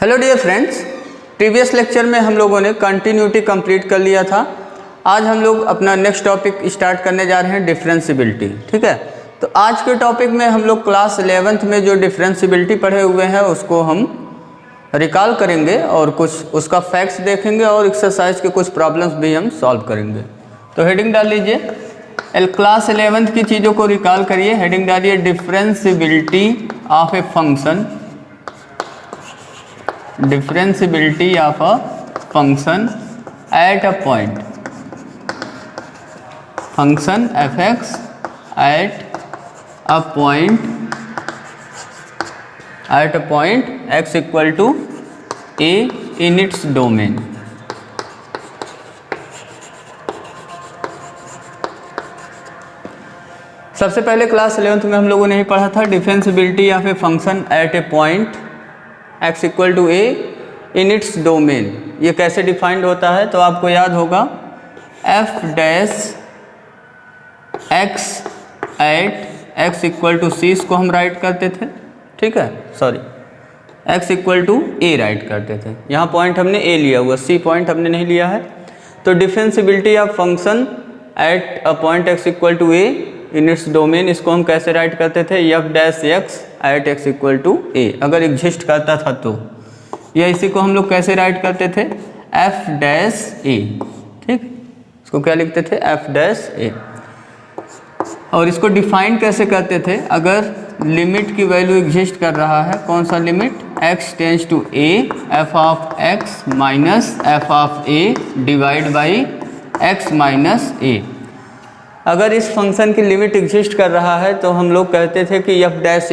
Hello dear friends, previous lecture में हम लोगों ने कंटिन्यूटी कंप्लीट कर लिया था। आज हम लोग अपना नेक्स्ट टॉपिक स्टार्ट करने जा रहे हैं डिफरेंशियबिलिटी। ठीक है, तो आज के टॉपिक में हम लोग क्लास 11th में जो डिफरेंशियबिलिटी पढ़े हुए हैं उसको हम रिकॉल करेंगे और कुछ उसका फैक्ट्स देखेंगे और एक्सरसाइज के कुछ प्रॉब्लम्स भी हम सॉल्व करेंगे। तो हेडिंग डाल लीजिए, क्लास 11th की चीज़ों को रिकॉल करिए। हेडिंग डालिए differentiability of a function, differentiability of a function at a point, function fx at a point x equal to a in its domain। सबसे पहले क्लास 11th में हम लोगों ने ही पढ़ा था differentiability of a function at a point x equal to A in its domain. ये कैसे डिफाइंड होता है, तो आपको याद होगा f dash x at x equal to C, इसको हम राइट करते थे। ठीक है, sorry x equal to A write करते थे। यहाँ पॉइंट हमने a लिया हुआ, c पॉइंट हमने नहीं लिया है। तो differentiability of function at a point x equal to A in its domain, इसको हम कैसे राइट करते थे, f dash x at x equal to A. अगर एग्जिस्ट करता था तो या इसी को हम लोग कैसे राइट करते थे, f डैश ए। ठीक, इसको क्या लिखते थे, f डैश ए। और इसको डिफाइन कैसे करते थे, अगर लिमिट की वैल्यू एग्जिस्ट कर रहा है, कौन सा limit, x tends to a f of x minus f of a divide by x minus a। अगर इस फंक्शन की लिमिट एग्जिस्ट कर रहा है तो हम लोग कहते थे कि f डैश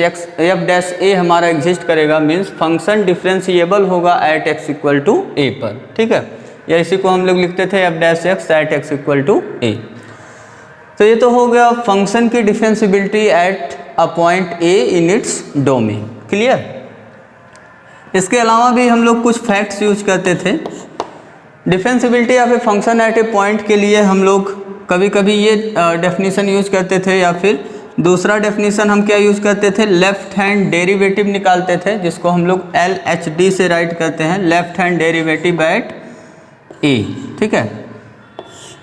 a हमारा एग्जिस्ट करेगा, मीन्स फंक्शन डिफरेंशिएबल होगा at x equal to a पर। ठीक है, या इसी को हम लोग लिखते थे f dash x at x equal to a। तो ये तो हो गया फंक्शन की differentiability at a point a in its domain. Clear. इसके अलावा भी हम लोग कुछ फैक्ट्स यूज करते थे। Differentiability of a function at a point के लिए हम लोग कभी कभी ये डेफिनेशन यूज करते थे, या फिर दूसरा डेफिनेशन हम क्या यूज करते थे, लेफ्ट हैंड डेरिवेटिव निकालते थे, जिसको हम लोग LHD से राइट करते हैं, left hand derivative at a। ठीक है,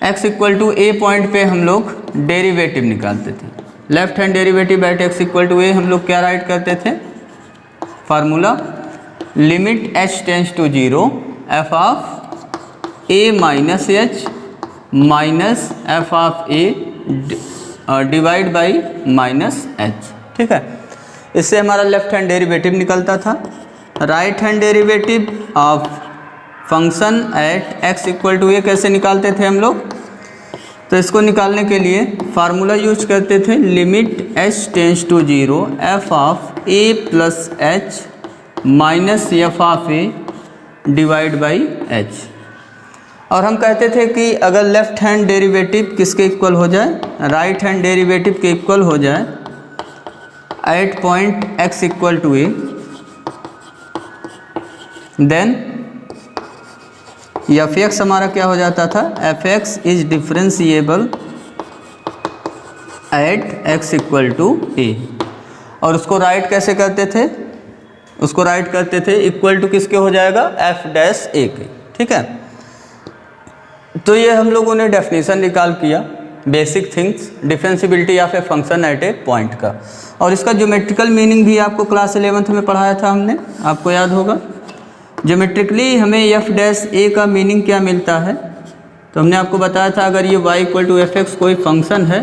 x equal to a point पे हम लोग डेरिवेटिव निकालते थे। Left hand derivative at x equal to a हम लोग क्या राइट करते थे, formula limit h tends to 0 f of a minus h minus F of A divide by minus H. ठीक है, इससे हमारा लेफ्ट हैंड डेरिवेटिव निकलता था। Right hand derivative of function eight X equal to ए कैसे निकालते थे हम लोग, तो इसको निकालने के लिए फार्मूला यूज करते थे limit H tends to 0 F of A plus H minus F of A divide by H. और हम कहते थे कि अगर लेफ्ट हैंड डेरिवेटिव किसके इक्वल हो जाए, राइट हैंड डेरिवेटिव के इक्वल हो जाए at point x equal to A, then F x हमारा क्या हो जाता था, F X is differentiable at x equal to A. और उसको राइट कैसे करते थे, उसको राइट करते थे इक्वल टू किसके हो जाएगा, f डैश ए के। ठीक है, तो ये हम लोगों ने डेफिनेशन निकाल किया, basic things differentiability of a function at a point का। और इसका ज्योमेट्रिकल मीनिंग भी आपको क्लास 11th में पढ़ाया था हमने, आपको याद होगा। ज्योमेट्रिकली हमें एफ डैश ए का मीनिंग क्या मिलता है, तो हमने आपको बताया था अगर ये y equal to F x कोई फंक्शन है,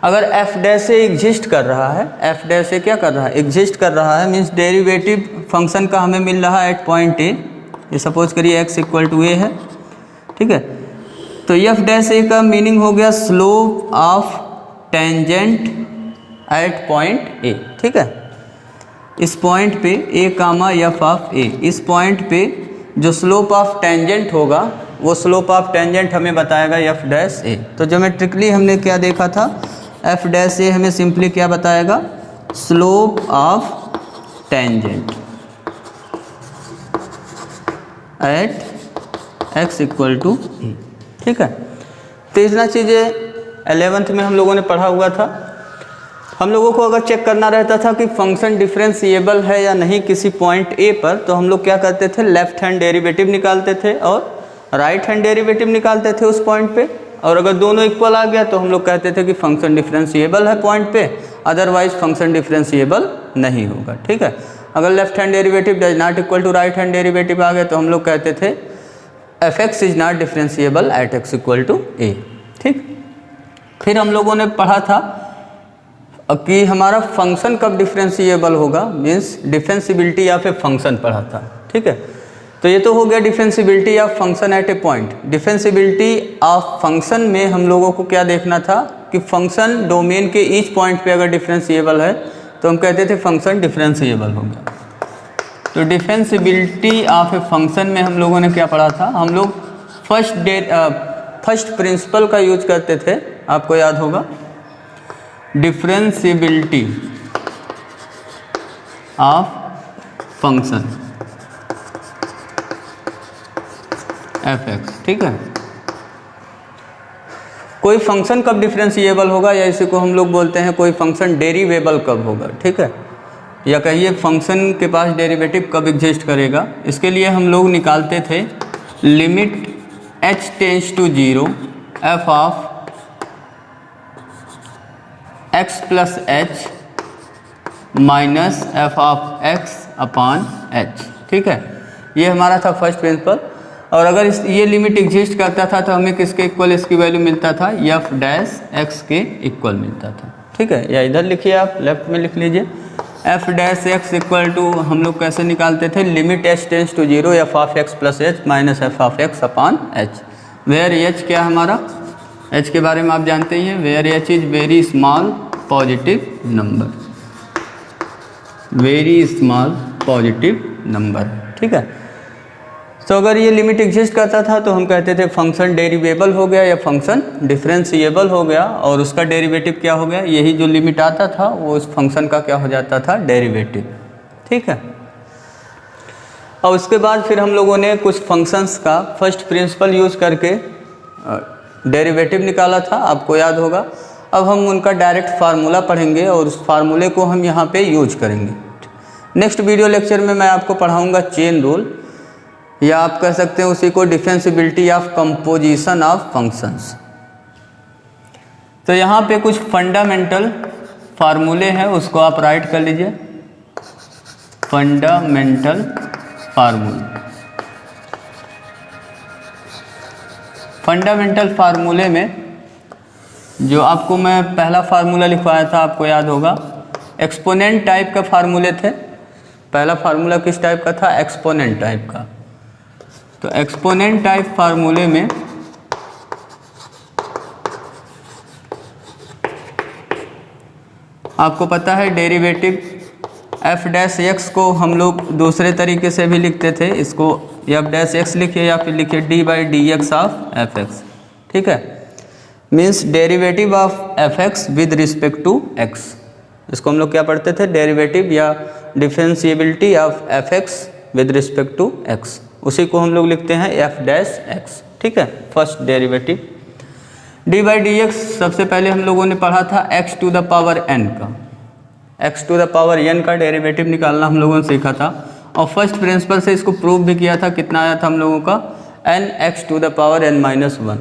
अगर एफ डैश ए एग्जिस्ट कर रहा है, एफ डैश ए क्या कर रहा है, एग्जिस्ट कर रहा है, मीन्स डेरिवेटिव फंक्शन का हमें मिल रहा है एट पॉइंट ए। ये सपोज करिए x इक्वल टू ए है। ठीक है, तो एफ डैश ए का मीनिंग हो गया slope of tangent eight point A. ठीक है, इस पॉइंट पे ए कामा एफ ऑफ ए, इस पॉइंट पे जो स्लोप ऑफ टेंजेंट होगा वो स्लोप ऑफ टेंजेंट हमें बताएगा एफ डैश ए। तो ज्योमेट्रिकली हमने क्या देखा था, एफ डैश ए हमें सिंपली क्या बताएगा, slope of tangent at x equal to A. ठीक है, तो इतना चीज़ें 11th में हम लोगों ने पढ़ा हुआ था। हम लोगों को अगर चेक करना रहता था कि फंक्शन डिफरेंशिएबल है या नहीं किसी पॉइंट ए पर, तो हम लोग क्या करते थे, लेफ्ट हैंड डेरिवेटिव निकालते थे और राइट हैंड डेरिवेटिव निकालते थे उस पॉइंट पे। और अगर दोनों इक्वल आ गया तो हम लोग कहते थे कि फंक्शन डिफरेंशिएबल है पॉइंट पे, अदरवाइज फंक्शन डिफरेंशिएबल नहीं होगा। ठीक है, अगर left hand derivative does not equal to right hand derivative आ गया तो हम लोग कहते थे F X is not differentiable at X equal to A. ठीक, फिर हम लोगों ने पढ़ा था कि हमारा फंक्शन कब डिफरेंशिएबल होगा, means differentiability of a function पढ़ा था। ठीक है, तो ये तो हो गया differentiability of function at a point. Differentiability of function में हम लोगों को क्या देखना था कि फंक्शन डोमेन के ईच पॉइंट पे अगर डिफरेंशिएबल है तो हम कहते थे फंक्शन डिफरेंशिएबल हो गया। तो डिफरेंशिबिलिटी ऑफ ए फंक्शन में हम लोगों ने क्या पढ़ा था, हम लोग फर्स्ट प्रिंसिपल का यूज करते थे, आपको याद होगा, डिफरेंशिबिलिटी ऑफ फंक्शन एफ एक्स। ठीक है, कोई फंक्शन कब डिफरेंशिएबल होगा, या इसी को हम लोग बोलते हैं कोई फंक्शन डेरिवेबल कब होगा। ठीक है, या कहिए फंक्शन के पास डेरिवेटिव कब एग्जिस्ट करेगा। इसके लिए हम लोग निकालते थे limit h tends to 0 F of x plus H minus F of x upon h। ठीक है, ये हमारा था फर्स्ट प्रिंसिपल। और अगर ये लिमिट एग्जिस्ट करता था तो हमें किसके इक्वल इसकी वैल्यू मिलता था, एफ डैश एक्स के इक्वल मिलता था। ठीक है, या इधर लिखिए, आप लेफ्ट में लिख लीजिए, F dash X equal to हम लोग कैसे निकालते थे, limit H tends to 0 F of X plus H minus F of X upon H. Where H क्या हमारा, एच के बारे में आप जानते ही हैं, where H is very small positive number, very small positive number. ठीक है, तो अगर ये लिमिट एग्जिस्ट करता था तो हम कहते थे फंक्शन डेरिवेबल हो गया या फंक्शन डिफरेंशिएबल हो गया, और उसका डेरिवेटिव क्या हो गया, यही जो लिमिट आता था वो उस फंक्शन का क्या हो जाता था, डेरिवेटिव। ठीक है, और उसके बाद फिर हम लोगों ने कुछ फंक्शंस का फर्स्ट प्रिंसिपल यूज करके डेरिवेटिव निकाला था, आपको याद होगा। अब हम उनका डायरेक्ट फार्मूला पढ़ेंगे और उस फार्मूले को हम यहाँ पे यूज करेंगे। नेक्स्ट वीडियो लेक्चर में मैं आपको पढ़ाऊँगा चेन रूल, या आप कह सकते हैं उसी को डिफरेंशिबिलिटी ऑफ कंपोजिशन ऑफ फंक्शंस। तो यहाँ पे कुछ फंडामेंटल फार्मूले हैं, उसको आप राइट कर लीजिए, फंडामेंटल फार्मूले। फंडामेंटल फार्मूले में जो आपको मैं पहला फार्मूला लिखवाया था, आपको याद होगा, एक्सपोनेंट टाइप का फार्मूले थे। पहला फार्मूला किस टाइप का था, एक्सपोनेंट टाइप का। तो एक्सपोनेंट टाइप फार्मूले में आपको पता है डेरिवेटिव एफ डैश एक्स को हम लोग दूसरे तरीके से भी लिखते थे, इसको एफ डैश एक्स लिखिए या फिर लिखिए D by D X of F X. ठीक है, means derivative of F X with respect to X. इसको हम लोग क्या पढ़ते थे, डेरिवेटिव या differentiability of F X with respect to X, उसी को हम लोग लिखते हैं एफ डैश एक्स। ठीक है, first derivative D by D X. सबसे पहले हम लोगों ने पढ़ा था X to the power N का, X to the power N का डेरिवेटिव निकालना हम लोगों ने सीखा था, और फर्स्ट प्रिंसिपल से इसको प्रूव भी किया था। कितना आया था हम लोगों का, N X to the power N minus 1।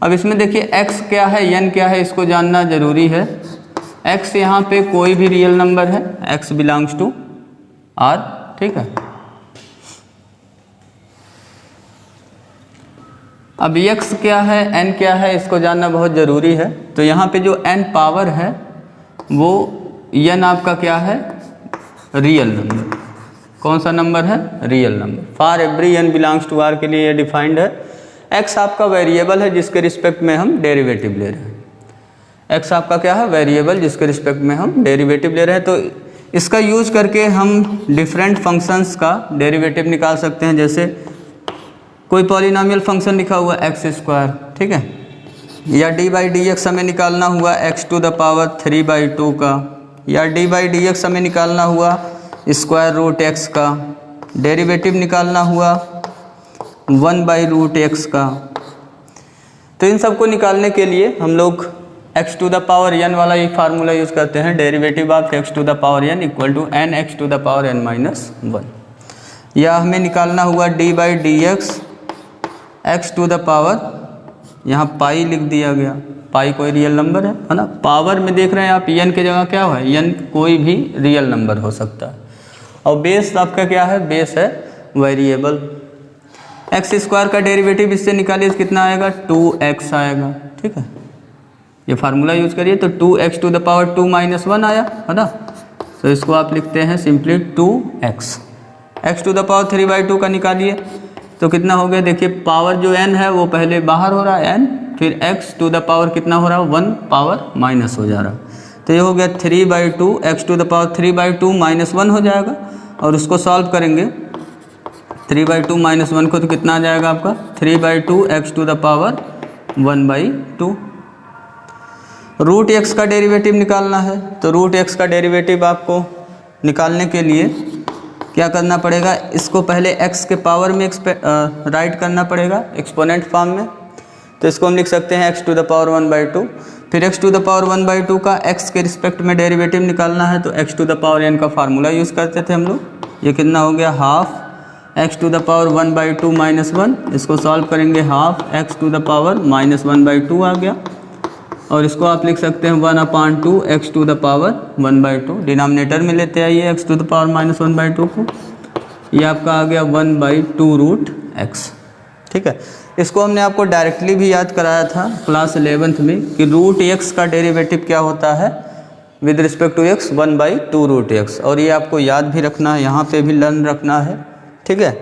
अब इसमें देखिए एक्स क्या है, एन क्या है, इसको जानना जरूरी है। एक्स यहाँ पे कोई भी रियल नंबर है, एक्स बिलोंग्स टू आर। ठीक है, अब x क्या है, n क्या है, इसको जानना बहुत ज़रूरी है। तो यहाँ पे जो n पावर है वो n आपका क्या है, रियल नंबर। कौन सा नंबर है, real number. For every n belongs to r के लिए ये डिफाइंड है। x आपका वेरिएबल है जिसके रिस्पेक्ट में हम डेरिवेटिव ले रहे हैं। x आपका क्या है, वेरिएबल जिसके रिस्पेक्ट में हम डेरिवेटिव ले रहे हैं। तो इसका यूज करके हम डिफरेंट फंक्शंस का डेरिवेटिव निकाल सकते हैं। जैसे कोई पॉलिनोमियल फंक्शन लिखा हुआ एक्स स्क्वायर, ठीक है, या डी बाई डी एक्स हमें निकालना हुआ एक्स टू द पावर 3/2 का, या डी बाई डी एक्स हमें निकालना हुआ स्क्वायर रूट एक्स का, डेरिवेटिव निकालना हुआ 1/√x का। तो इन सब को निकालने के लिए हम लोग X to the power N वाला ये फार्मूला यूज़ करते हैं, derivative of X to the power N equal to N X to the power N minus 1। या हमें निकालना हुआ D by D X to the power, यहाँ पाई लिख दिया गया, पाई कोई रियल नंबर है ना। पावर में देख रहे हैं आप एन की जगह क्या है, एन कोई भी रियल नंबर हो सकता है। और बेस आपका क्या है, बेस है वेरिएबल। एक्स स्क्वायर का डेरिवेटिव इससे निकालिए तो कितना आएगा, 2x आएगा। ठीक है, ये फार्मूला यूज करिए तो 2x to the power 2 minus 1 आया है ना। तो इसको आप लिखते हैं simply 2x। x to the power 3/2 का निकालिए तो कितना हो गया, देखिए पावर जो n है वो पहले बाहर हो रहा है n, फिर x टू द पावर कितना हो रहा है, 1 पावर माइनस हो जा रहा है। तो ये हो गया 3/2, x to the power 3/2 minus 1 हो जाएगा। और उसको सॉल्व करेंगे 3/2 माइनस 1 को तो कितना आ जाएगा आपका 3/2 x to the power 1/2। Root x का डेरिवेटिव निकालना है तो रूट x का डेरिवेटिव आपको निकालने के लिए क्या करना पड़ेगा, इसको पहले x के पावर में राइट करना पड़ेगा एक्सपोनेंट फॉर्म में। तो इसको हम लिख सकते हैं x टू द पावर 1/2। फिर x टू द पावर 1/2 का x के रिस्पेक्ट में डेरिवेटिव निकालना है तो x to the power n का फार्मूला यूज़ करते थे हम लोग। ये कितना हो गया, half x to the power 1/2 minus 1। इसको सॉल्व करेंगे, half x to the power minus 1/2 आ गया। और इसको आप लिख सकते हैं 1/2 x to the power 1/2। Denominator में लेते आइए x to the power minus 1/2 को, ये आपका आ गया 1/2 रूट x। ठीक है, इसको हमने आपको डायरेक्टली भी याद कराया था क्लास 11th में कि रूट x का डेरिवेटिव क्या होता है with respect to x, 1/2 root x। और ये आपको याद भी रखना है, यहाँ पे भी लर्न रखना है। ठीक है,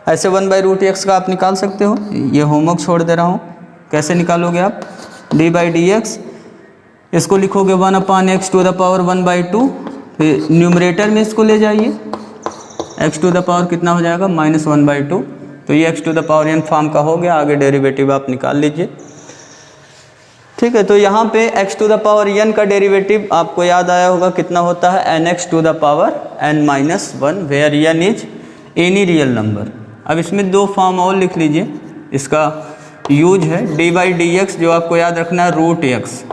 ऐसे 1/रूट x का आप निकाल सकते हो। ये होमवर्क छोड़ दे रहा हूँ, कैसे निकालोगे आप, डी बाई डी एक्स, इसको लिखोगे 1/x टू द पावर 1/2। फिर न्यूमरेटर में इसको ले जाइए, x टू द पावर कितना हो जाएगा, माइनस 1/2। तो ये x to the power n form का हो गया। आगे डेरिवेटिव आप निकाल लीजिए। ठीक है, तो यहाँ पे x to the power n का डेरिवेटिव आपको याद आया होगा कितना होता है, nx to the power n minus 1 where n is any real number. अब इसमें दो फॉर्म और लिख लीजिए, इसका यूज है डी बाई डी एक्स, जो आपको याद रखना है रूट एक्स।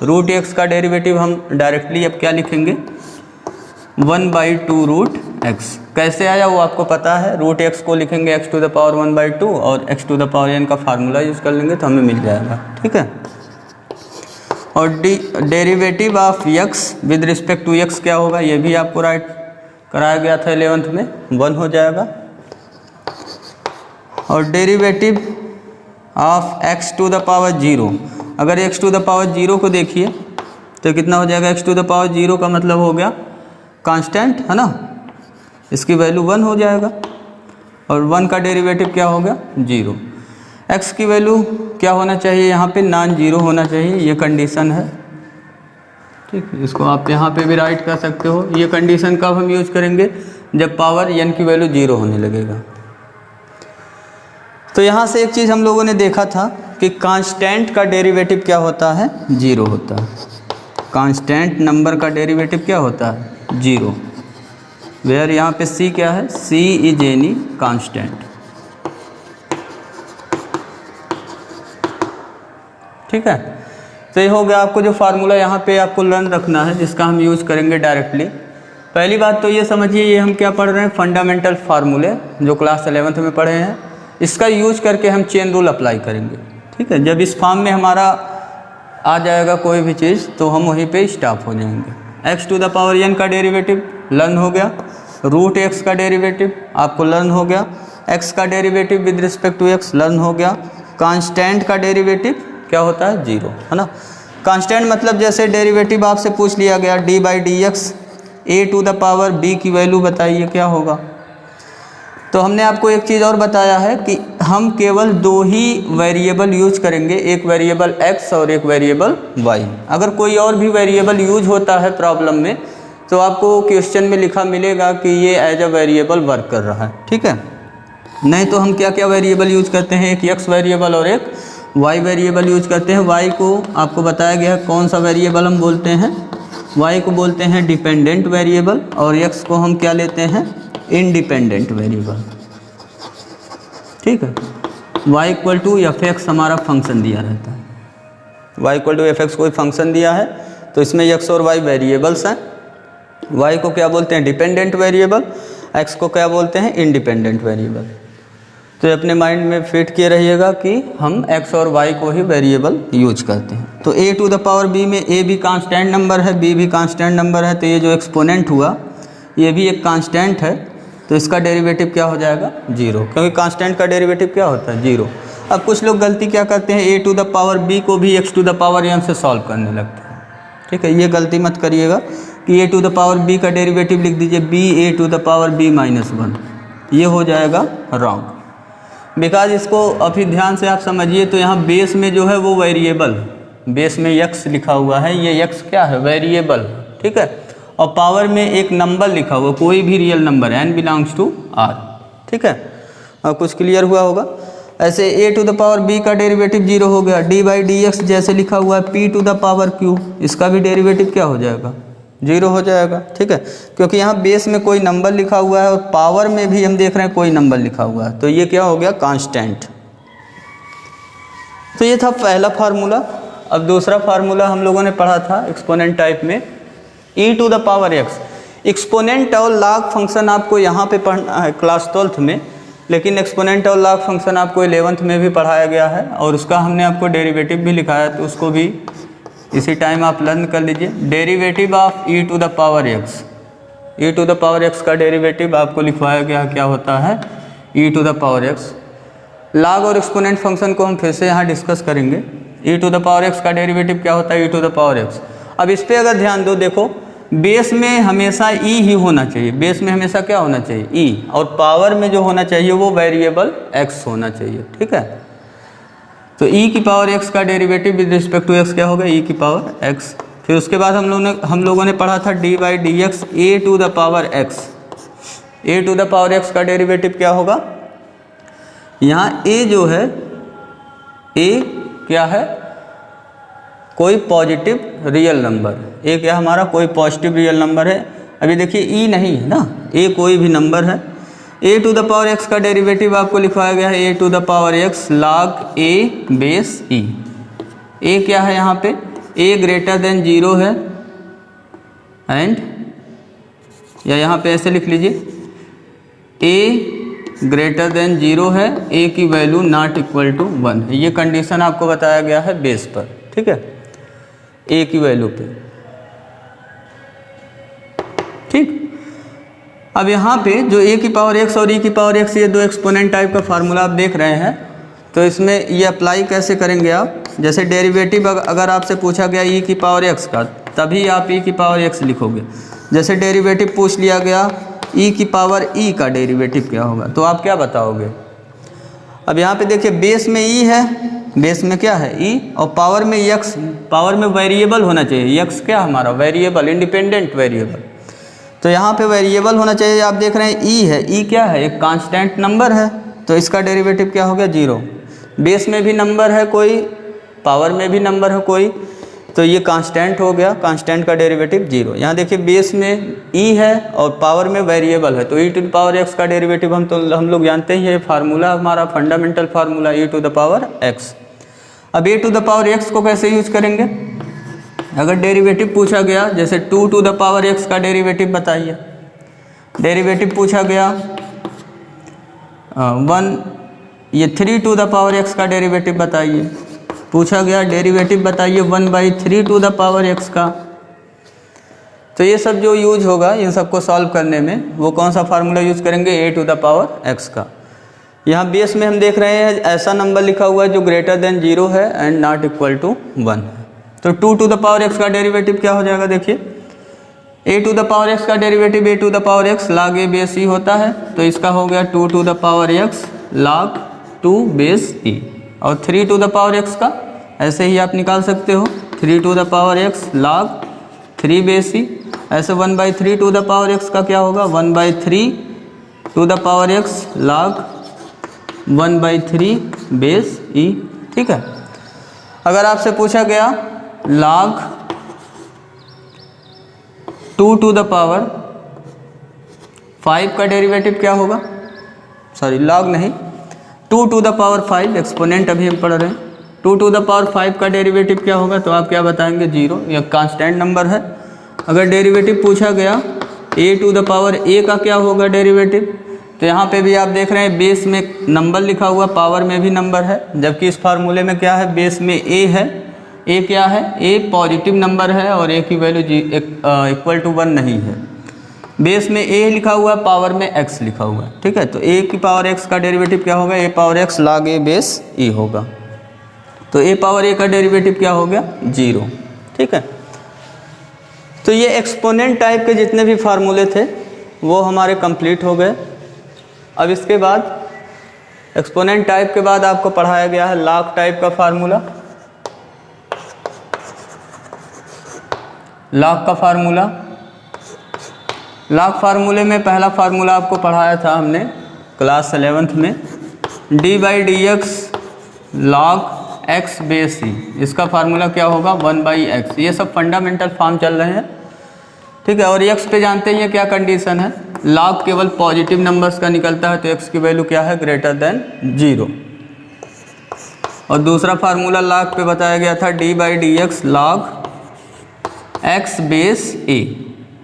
रूट एक्स का डेरिवेटिव हम डायरेक्टली अब क्या लिखेंगे, 1/2 रूट एक्स। कैसे आया वो आपको पता है, रूट एक्स को लिखेंगे x टू द पावर 1/2 और x to the power n का फार्मूला यूज़ कर लेंगे तो हमें मिल जाएगा। ठीक है, और derivative of x with respect to x क्या होगा, ये भी आपको राइट कराया गया था 11th में, 1 हो जाएगा। और derivative of x to the power 0, अगर x टू द पावर 0 को देखिए तो कितना हो जाएगा, x टू द पावर 0 का मतलब हो गया कांस्टेंट है ना, इसकी वैल्यू 1 हो जाएगा। और 1 का डेरिवेटिव क्या हो गया, 0। x की वैल्यू क्या होना चाहिए, यहाँ पे नॉन जीरो होना चाहिए, ये कंडीशन है। ठीक है, इसको आप यहाँ पे भी राइट कर सकते हो। ये कंडीशन कब हम यूज करेंगे, जब पावर n की वैल्यू 0 होने लगेगा। तो यहाँ से एक चीज़ हम लोगों ने देखा था कि कांस्टेंट का डेरिवेटिव क्या होता है, 0 होता है। कांस्टेंट नंबर का डेरिवेटिव क्या होता है, 0। वेयर यहाँ पे c क्या है, c इज एनी कांस्टेंट। ठीक है, तो ये हो गया आपको जो फार्मूला यहाँ पे आपको लर्न रखना है, जिसका हम यूज़ करेंगे डायरेक्टली। पहली बात तो ये समझिए, ये हम क्या पढ़ रहे हैं, फंडामेंटल फार्मूले जो क्लास 11th में पढ़े हैं, इसका यूज करके हम चेन रूल अप्लाई करेंगे। ठीक है, जब इस फॉर्म में हमारा आ जाएगा कोई भी चीज़ तो हम वहीं पे स्टॉप हो जाएंगे। x to the power n का डेरिवेटिव लर्न हो गया, रूट x का डेरिवेटिव आपको लर्न हो गया, x का derivative with respect to x learn हो गया, कांस्टेंट का डेरिवेटिव क्या होता है, 0 है ना। कांस्टेंट मतलब जैसे डेरिवेटिव आपसे पूछ लिया गया d by D x, a to the power b की वैल्यू बताइए क्या होगा। तो हमने आपको एक चीज़ और बताया है कि हम केवल 2 ही वेरिएबल यूज करेंगे, एक वेरिएबल x और एक वेरिएबल y। अगर कोई और भी वेरिएबल यूज होता है प्रॉब्लम में तो आपको क्वेश्चन में लिखा मिलेगा कि ये एज अ वेरिएबल वर्क कर रहा है। ठीक है, नहीं तो हम क्या क्या वेरिएबल यूज करते हैं, एक x वेरिएबल और एक y वेरिएबल यूज करते हैं। y को आपको बताया गया है कौन सा वेरिएबल हम बोलते हैं, y को बोलते हैं डिपेंडेंट वेरिएबल और x को हम क्या लेते हैं, इंडिपेंडेंट वेरिएबल। ठीक है, y equal to F x हमारा फंक्शन दिया रहता है। y equal to F x कोई फंक्शन दिया है तो इसमें x और y वेरिएबल्स हैं। y को क्या बोलते हैं डिपेंडेंट वेरिएबल, x को क्या बोलते हैं इंडिपेंडेंट वेरिएबल। तो अपने माइंड में फिट किए रहिएगा कि हम x और y को ही वेरिएबल यूज करते हैं। तो a to the power b में a भी कांस्टेंट नंबर है, b भी कांस्टेंट नंबर है, तो ये जो एक्सपोनेंट हुआ ये भी एक कांस्टेंट है, तो इसका डेरिवेटिव क्या हो जाएगा 0, क्योंकि कांस्टेंट का डेरिवेटिव क्या होता है 0। अब कुछ लोग गलती क्या करते हैं a to the power b को भी x to the power m से सॉल्व करने लगते हैं। ठीक है, ये गलती मत करिएगा कि a to the power b का डेरिवेटिव लिख दीजिए b a to the power b minus 1, ये हो जाएगा रॉन्ग। बिकॉज इसको अभी ध्यान से आप समझिए, तो यहाँ बेस में जो है वो वेरिएबल, बेस में x लिखा हुआ है, ये x क्या है वेरिएबल, ठीक है, और पावर में एक नंबर लिखा हुआ, कोई भी real number n belongs to r। ठीक है, और कुछ क्लियर हुआ होगा। ऐसे a to the power b का डेरिवेटिव 0 हो गया, d बाई डी एक्स जैसे लिखा हुआ है p to the power q, इसका भी डेरिवेटिव क्या हो जाएगा 0 हो जाएगा। ठीक है, क्योंकि यहाँ बेस में कोई नंबर लिखा हुआ है और पावर में भी हम देख रहे हैं कोई नंबर लिखा हुआ है, तो ये क्या हो गया कांस्टेंट। तो ये था पहला फार्मूला। अब दूसरा फार्मूला हम लोगों ने पढ़ा था एक्सपोनेंट टाइप में, e to the power x। Exponent और लॉग फंक्शन आपको यहाँ पे पढ़ना है क्लास 12th में, लेकिन एक्सपोनेंट और लॉग फंक्शन आपको 11th में भी पढ़ाया गया है और उसका हमने आपको डेरिवेटिव भी लिखाया, तो उसको भी इसी टाइम आप लर्न कर लीजिए। Derivative of e to the power x, e to the power x का डेरिवेटिव आपको लिखवाया गया क्या होता है e to the power x। Log और एक्सपोनेंट फंक्शन को हम फिर से यहाँ डिस्कस करेंगे। e to the power x का डेरिवेटिव क्या होता है e to the power x। अब इस पर अगर ध्यान दो, देखो बेस में हमेशा e ही होना चाहिए, बेस में हमेशा क्या होना चाहिए e, और पावर में जो होना चाहिए वो वेरिएबल x होना चाहिए। ठीक है, तो e की पावर x का derivative with respect to x क्या होगा e की पावर x। फिर उसके बाद हम लोगों ने पढ़ा था d by D x a to the power x। a to the power x का डेरिवेटिव क्या होगा, यहाँ a जो है a क्या है कोई पॉजिटिव रियल नंबर, a क्या हमारा कोई पॉजिटिव रियल नंबर है। अभी देखिए e नहीं है ना, a कोई भी नंबर है। a to the power x का डेरिवेटिव आपको लिखवाया गया है a to the power x log a base e। a क्या है यहाँ पे a ग्रेटर देन 0 है, एंड या यहाँ पे ऐसे लिख लीजिए a ग्रेटर देन 0 है, a की वैल्यू नॉट इक्वल टू 1 है। ये कंडीशन आपको बताया गया है बेस पर। ठीक है, a की वैल्यू पे। ठीक, अब यहाँ पे जो a की पावर x और e की पावर x, ये दो एक्सपोनेंट टाइप का फार्मूला आप देख रहे हैं, तो इसमें ये अप्लाई कैसे करेंगे आप, जैसे डेरिवेटिव अगर आपसे पूछा गया e की पावर x का, तभी आप e की पावर x लिखोगे। जैसे डेरिवेटिव पूछ लिया गया e की पावर e का डेरिवेटिव क्या होगा, तो आप क्या बताओगे। अब यहाँ पे देखिए बेस में e है, बेस में क्या है e, और पावर में x, पावर में वेरिएबल होना चाहिए, x क्या हमारा वेरिएबल इंडिपेंडेंट वेरिएबल, तो यहाँ पे वेरिएबल होना चाहिए। आप देख रहे हैं e है, e क्या है एक कांस्टेंट नंबर है, तो इसका डेरिवेटिव क्या हो गया 0। बेस में भी नंबर है कोई, पावर में भी नंबर है कोई, तो ये कांस्टेंट हो गया, कांस्टेंट का डेरिवेटिव 0। यहाँ देखिए बेस में e है और पावर में वेरिएबल है, तो e to the power x का डेरिवेटिव हम लोग जानते हैं, ये फार्मूला हमारा fundamental formula e to the power x। अब a to the power x को कैसे यूज करेंगे, अगर डेरिवेटिव पूछा गया, जैसे 2 टू द पावर x का डेरिवेटिव बताइए, डेरिवेटिव पूछा गया 1, ये 3 टू द पावर x का डेरिवेटिव बताइए, पूछा गया डेरिवेटिव बताइए 1/3 टू द पावर x का। तो ये सब जो यूज होगा इन सबको सॉल्व करने में, वो कौन सा फार्मूला यूज करेंगे a to the power x का। यहाँ बेस में हम देख रहे हैं ऐसा नंबर लिखा हुआ है जो ग्रेटर देन 0 है एंड नॉट इक्वल टू 1। तो 2 टू द पावर x का डेरिवेटिव क्या हो जाएगा, देखिए a to the power x का derivative a to the power x log a base e होता है, तो इसका हो गया 2 to the power x log 2 base e। और 3 टू द पावर x का ऐसे ही आप निकाल सकते हो, 3 to the power x log 3 base e। ऐसे 1/3 टू द पावर x का क्या होगा 1/3 to the power x log 1/3 base e। ठीक है, अगर आपसे पूछा गया log 2 टू द पावर 5 का डेरिवेटिव क्या होगा, सॉरी log नहीं 2 टू द पावर 5, एक्सपोनेंट अभी हम पढ़ रहे हैं, 2⁵ का डेरिवेटिव क्या होगा, तो आप क्या बताएंगे 0, यह कांस्टेंट नंबर है। अगर डेरिवेटिव पूछा गया a⁴ का क्या होगा डेरिवेटिव, तो यहाँ पे भी आप देख रहे हैं बेस में नंबर लिखा हुआ, पावर में भी नंबर है, जबकि इस फार्मूले में क्या है, बेस में a है, a क्या है, a पॉजिटिव नंबर है और a की वैल्यू इक्वल टू 1 नहीं है। बेस में a लिखा हुआ है, पावर में x लिखा हुआ है, ठीक है। तो a की पावर x का डेरिवेटिव क्या होगा, a power x log a base e होगा। तो a पावर a का डेरिवेटिव क्या हो गया 0, ठीक है। तो ये एक्सपोनेंट टाइप के जितने भी फार्मूले थे वो हमारे कंप्लीट हो गए। अब इसके बाद एक्सपोनेंट टाइप के बाद आपको पढ़ाया गया है लॉग टाइप का फार्मूला। लॉग का फार्मूला, लॉग फार्मूले में पहला फार्मूला आपको पढ़ाया था हमने क्लास 11th में, d/dx log x base e। इसका फार्मूला क्या होगा 1/x। ये सब फंडामेंटल फॉर्म चल रहे हैं, ठीक है। और x पे जानते हैं ये क्या कंडीशन है, लॉग केवल पॉजिटिव नंबर्स का निकलता है, तो x की वैल्यू क्या है ग्रेटर देन 0। और दूसरा फार्मूला लॉग पे बताया गया था d/dx log x base a।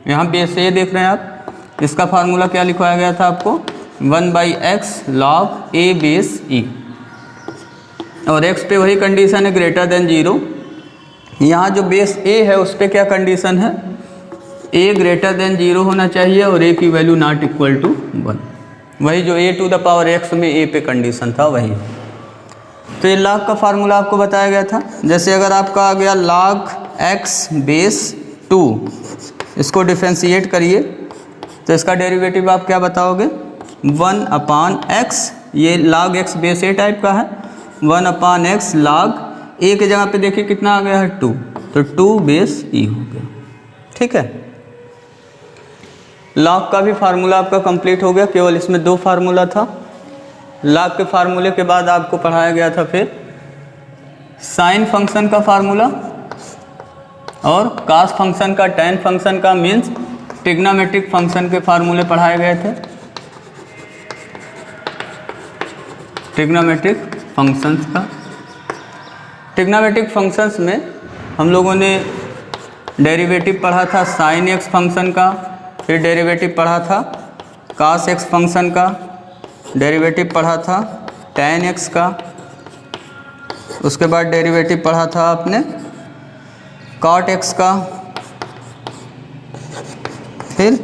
यहाँ बेस a देख रहे हैं आप, इसका फार्मूला क्या लिखवाया गया था आपको 1/x log a base e। और x पे वही कंडीशन है ग्रेटर देन 0। यहाँ जो बेस a है उस पर क्या कंडीशन है, a ग्रेटर देन 0 होना चाहिए और a की वैल्यू नॉट इक्वल टू 1। वही जो a⁴x में a पे कंडीशन था वही। तो ये लॉग का फार्मूला आपको बताया गया था। जैसे अगर आपका आ गया log x बेस 2, इसको डिफरेंशिएट करिए तो इसका डेरिवेटिव आप क्या बताओगे 1/x। ये log x base a type का है, 1/x log a के जगह पे देखिए कितना आ गया है 2, तो 2 बेस e हो गया, ठीक है। लॉग का भी फार्मूला आपका कंप्लीट हो गया, केवल इसमें 2 फार्मूला था। लॉग के फार्मूले के बाद आपको पढ़ाया गया था फिर साइन फंक्शन का फार्मूला और कास फंक्शन का, टैन फंक्शन का, मीन्स ट्रिग्नोमेट्रिक फंक्शन के फार्मूले पढ़ाए गए थे। ट्रिग्नोमेट्रिक फंक्शंस का, ट्रिग्नोमेट्रिक फंक्शंस में हम लोगों ने डेरिवेटिव पढ़ा था साइन एक्स फंक्शन का, फिर डेरिवेटिव पढ़ा था कास एक्स फंक्शन का, डेरिवेटिव पढ़ा था टैन एक्स का, उसके बाद डेरिवेटिव पढ़ा था आपने कॉट एक्स का, फिर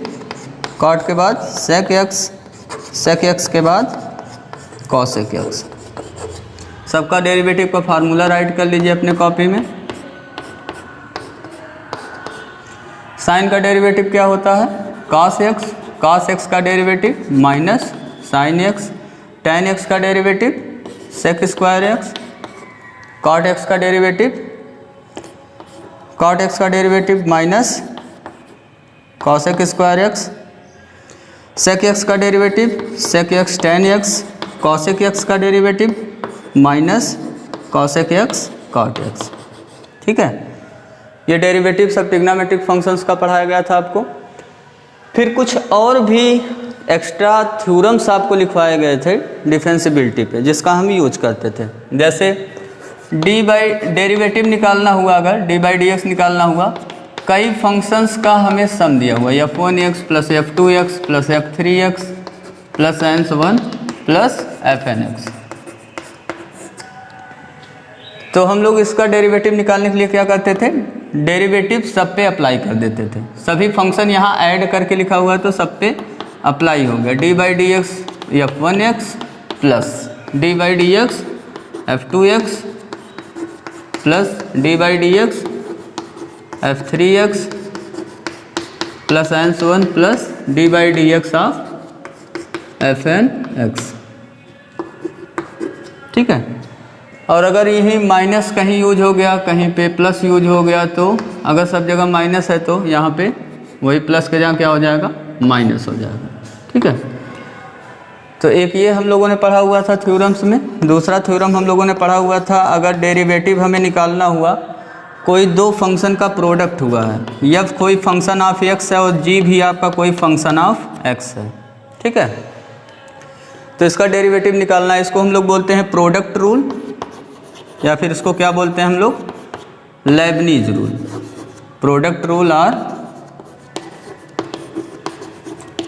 कॉट के बाद सेक एक्स, सेक एक्स के बाद कॉसेक एक्स। सबका डेरिवेटिव का फार्मूला राइट कर लीजिए अपने कॉपी में। साइन का डेरिवेटिव क्या होता है कॉस एक्स, कॉस एक्स का derivative minus sine X, tan X का derivative sec square X, cot X का डेरिवेटिव कॉट एक्स का derivative minus cosec square X, sec X का derivative sec X tan X, cosec X का derivative minus cosec X cot X, ठीक है। ये derivative सब trigonometric functions का पढ़ाया गया था आपको। फिर कुछ और भी एक्स्ट्रा थ्योरम्स आपको लिखवाए गए थे डिफरेंशिएबिलिटी पे, जिसका हम यूज करते थे। जैसे डेरिवेटिव निकालना हुआ, अगर d/dx निकालना हुआ, कई फंक्शंस का हमें सम दिया हुआ f1x plus f2x plus f3x plus n1 plus fnx। तो हम लोग इसका डेरिवेटिव निकालने के लिए क्या करते थे, डेरिवेटिव सब पे अप्लाई कर देते थे। सभी फंक्शन यहाँ ऐड करके लिखा हुआ है तो सब पे अप्लाई हो गया। d/dx f1x plus d/dx f2x plus d/dx f3x plus n1 plus d/dx of fnx, ठीक है। और अगर यही माइनस कहीं यूज हो गया, कहीं पे प्लस यूज हो गया, तो अगर सब जगह माइनस है तो यहाँ पे वही प्लस के जगह क्या हो जाएगा माइनस हो जाएगा, ठीक है। तो एक ये हम लोगों ने पढ़ा हुआ था थ्योरम्स में। दूसरा थ्योरम हम लोगों ने पढ़ा हुआ था, अगर डेरिवेटिव हमें निकालना हुआ, कोई 2 फंक्शन का प्रोडक्ट हुआ है, f कोई फंक्शन ऑफ x है और g भी आपका कोई फंक्शन ऑफ x है, ठीक है। तो इसका डेरिवेटिव निकालना है, इसको हम लोग बोलते हैं प्रोडक्ट रूल। या फिर इसको क्या बोलते हैं हम लोग, लेबनीज रूल, प्रोडक्ट रूल और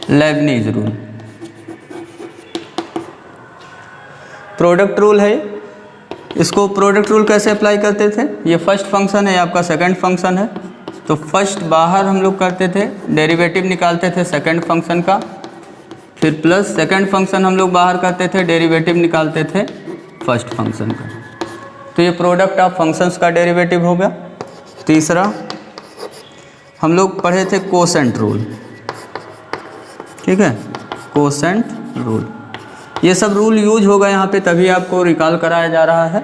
लेबनीज रूल। प्रोडक्ट रूल है, इसको प्रोडक्ट रूल कैसे अप्लाई करते थे, ये फर्स्ट फंक्शन है, आपका सेकंड फंक्शन है, तो फर्स्ट बाहर हम लोग करते थे, डेरिवेटिव निकालते थे सेकंड फंक्शन का, फिर प्लस सेकंड फंक्शन हम लोग बाहर करते थे, डेरिवेटिव निकालते थे फर्स्ट फंक्शन का। तो ये प्रोडक्ट ऑफ फंक्शंस का डेरिवेटिव हो गया। तीसरा हम लोग पढ़े थे कोसेंट रूल, ठीक है, कोसेंट रूल। ये सब रूल यूज होगा यहाँ पे, तभी आपको रिकॉल कराया जा रहा है।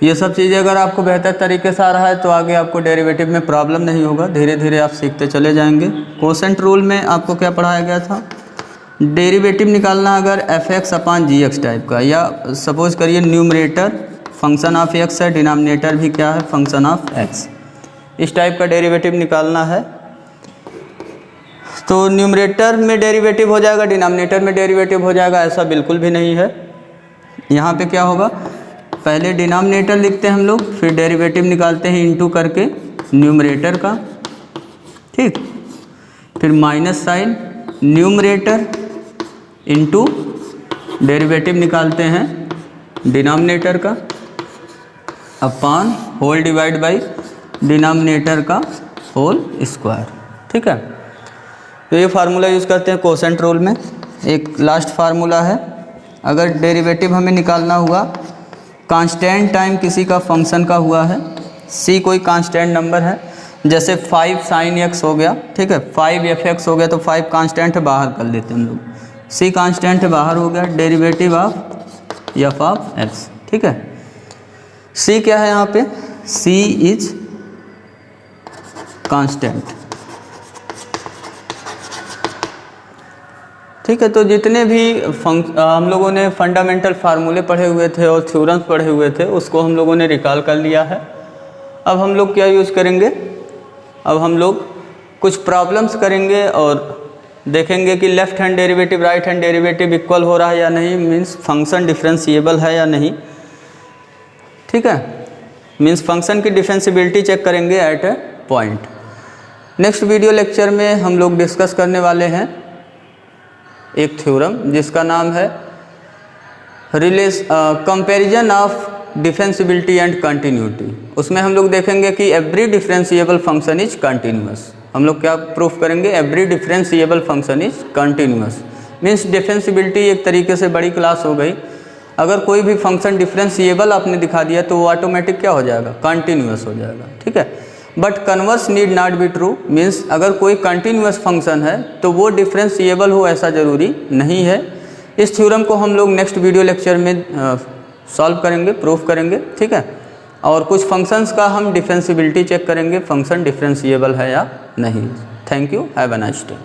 ये सब चीज़ें अगर आपको बेहतर तरीके से आ रहा है तो आगे आपको डेरिवेटिव में प्रॉब्लम नहीं होगा, धीरे धीरे आप सीखते चले जाएंगे। कोसेंट रूल में आपको क्या पढ़ाया गया था, डेरिवेटिव निकालना अगर f(x) अपॉन gx टाइप का, या सपोज करिए न्यूमरेटर फंक्शन ऑफ x है, डिनोमिनेटर भी क्या है, फंक्शन ऑफ x, इस टाइप का डेरिवेटिव निकालना है। तो न्यूमरेटर में डेरिवेटिव हो जाएगा, डिनोमिनेटर में डेरिवेटिव हो जाएगा, ऐसा बिल्कुल भी नहीं है। यहाँ पे क्या होगा, पहले डिनोमिनेटर लिखते हैं हम लोग, फिर डेरिवेटिव निकालते हैं इनटू करके न्यूमरेटर का, ठीक, फिर minus sign numerator into derivative निकालते हैं डिनोमिनेटर का upon whole divide by denominator का होल स्क्वायर, ठीक है। तो ये फार्मूला यूज़ करते हैं कोसेंट रूल में। एक लास्ट फार्मूला है, अगर डेरिवेटिव हमें निकालना हुआ, कांस्टेंट टाइम किसी का फंक्शन का हुआ है, c कोई कांस्टेंट नंबर है, जैसे 5 sin x हो गया, ठीक है, 5 fx हो गया, तो 5 कांस्टेंट है, बाहर कर लेते हैं हम लोग, c कांस्टेंट है, बाहर हो गया, derivative of f of x, ठीक है। c क्या है यहाँ पे, c इज कांस्टेंट, ठीक है। तो जितने भी हम लोगों ने फंडामेंटल फार्मूले पढ़े हुए थे और थ्योरम्स पढ़े हुए थे, उसको हम लोगों ने रिकॉल कर लिया है। अब हम लोग क्या यूज़ करेंगे, अब हम लोग कुछ प्रॉब्लम्स करेंगे और देखेंगे कि left hand derivative right hand derivative equal हो रहा है या नहीं, मीन्स फंक्शन डिफरेंशिएबल है या नहीं, ठीक है, मीन्स फंक्शन की डिफरेंशिएबिलिटी चेक करेंगे eight a point. Next video lecture में हम लोग डिस्कस करने वाले हैं एक थ्योरम जिसका नाम है comparison of differentiability and continuity. उसमें हम लोग देखेंगे कि every differentiable function is continuous. हम लोग क्या प्रूफ करेंगे, every differentiable function is continuous, means differentiability एक तरीके से बड़ी क्लास हो गई। अगर कोई भी फंक्शन डिफरेंशिएबल आपने दिखा दिया तो वो ऑटोमेटिक क्या हो जाएगा, कंटिन्यूअस हो जाएगा, ठीक है। But converse need not be true, means अगर कोई कंटिन्यूअस फंक्शन है तो वो डिफरेंशिएबल हो ऐसा ज़रूरी नहीं है। इस थ्योरम को हम लोग नेक्स्ट वीडियो लेक्चर में सॉल्व करेंगे, प्रूफ करेंगे, ठीक है। और कुछ फंक्शंस का हम डिफरेंशिएबिलिटी चेक करेंगे, फंक्शन डिफरेंशिएबल है या नहीं। Thank you, have a nice day.